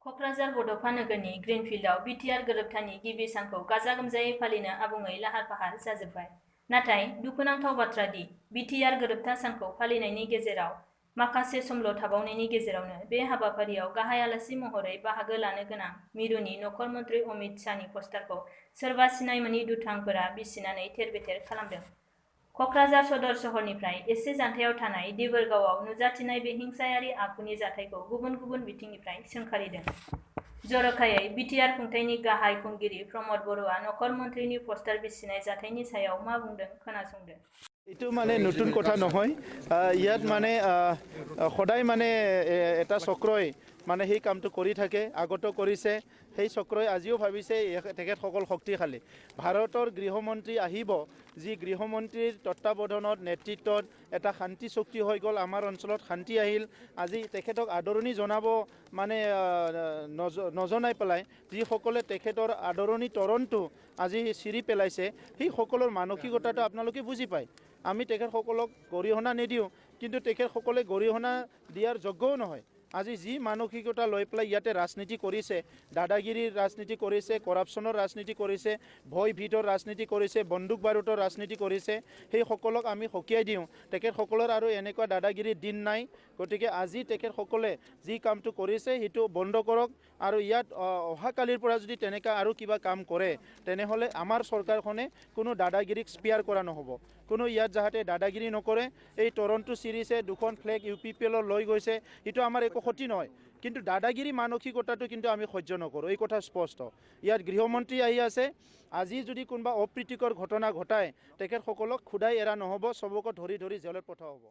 क'क्राझार बड'फा नोगोरनि ग्रीनफील्डआव बिटिआर गोरोबथानि गिबि सानखौ गाजा गोमजायै फालिनो आबुङै लाहार फाहार जाजोब्बाय। नाथाय दुखुनांथाव बाथ्रा दि बिटिआर गोरोबथा सानखौ फालिनायनि गेजेराव माखासे समल' थाबावनायनि गेजेरावनो बे हाबाफारियाव गाहाय आलासि महरै बाहागो लानो गोनां मिरुनि नखर मन्त्रि अमित शाहनि पस्टारखौ सोरबा सिनाय मोनै दुथांफोरा बिसिनानै थेर-बेथेर खालामदों। क'क्राझार सदर सहरनिफ्राय एसे जानथायाव थानाय देबोरगावआव नुजाथिनाय बे हिंसायारि आखुनि जाथायखौ गुबुन गुबुन बिथिंनिफ्राय सोंखारिदों। जर'खायै बिटिआर खुंथायनि गाहाय खुंगिरि प्रमद बर'आ नखर मन्थ्रिनि पस्टार बिसिनाय जाथायनि सायाव मा बुंदों खोनासंदो। এইটো মানে নতুন কথা নহয়। ইয়াত মানে সদায় মানে এটা চক্ৰই মানে সেই কামটো কৰি থাকে, আগতো কৰিছে। সেই চক্ৰই আজিও ভাবিছে তেখেতসকল শক্তিশালী। ভাৰতৰ গৃহমন্ত্ৰী আহিব, যি গৃহমন্ত্ৰীৰ তত্ত্বাৱধানত নেতৃত্বত এটা শান্তি চুক্তি হৈ গ'ল, আমাৰ অঞ্চলত শান্তি আহিল। আজি তেখেতক আদৰণি জনাব মানে নজনাই পেলাই যিসকলে তেখেতৰ আদৰণি তৰণটো আজি চিৰি পেলাইছে, সেই সকলৰ মানসিকতাটো আপোনালোকে বুজি পায়। আমি তেখেতসকলক গৰিহণা নিদিওঁ, কিন্তু তেখেতসকলে গৰিহণা দিয়াৰ যোগ্যও নহয়। আজি যি মানসিকতা লৈ পেলাই ইয়াতে ৰাজনীতি কৰিছে, দাদাগিৰিৰ ৰাজনীতি কৰিছে, কৰাপশ্যনৰ ৰাজনীতি কৰিছে, ভয় ভীতৰ ৰাজনীতি কৰিছে, বন্দুক বাৰুদৰ ৰাজনীতি কৰিছে, সেইসকলক আমি সকীয়াই দিওঁ। তেখেতসকলৰ আৰু এনেকুৱা দাদাগিৰিৰ দিন নাই। গতিকে আজি তেখেতসকলে যি কামটো কৰিছে সেইটো বন্ধ কৰক, আৰু ইয়াত অহাকালিৰ পৰা যদি তেনেকুৱা আৰু কিবা কাম কৰে তেনেহ'লে আমাৰ চৰকাৰখনে কোনো দাদাগিৰিক স্পেয়াৰ কৰা নহ'ব। কোনো ইয়াত যাতে দাদাগিৰি নকৰে। এই টৰণ্টো চিৰিজে দুখন ফ্লেগ UPPL লৈ গৈছে, সেইটো আমাৰ একো ক্ষতি নহয়, কিন্তু দাদাগিৰি মানসিকতাটো কিন্তু আমি সহ্য নকৰোঁ, এই কথা স্পষ্ট। ইয়াত গৃহমন্ত্ৰী আহি আছে, আজি যদি কোনোবা অপ্ৰীতিকৰ ঘটনা ঘটায় তেখেতসকলক খুদাই এৰা নহ'ব, চবকে ধৰি ধৰি জেলত পঠোৱা হ'ব।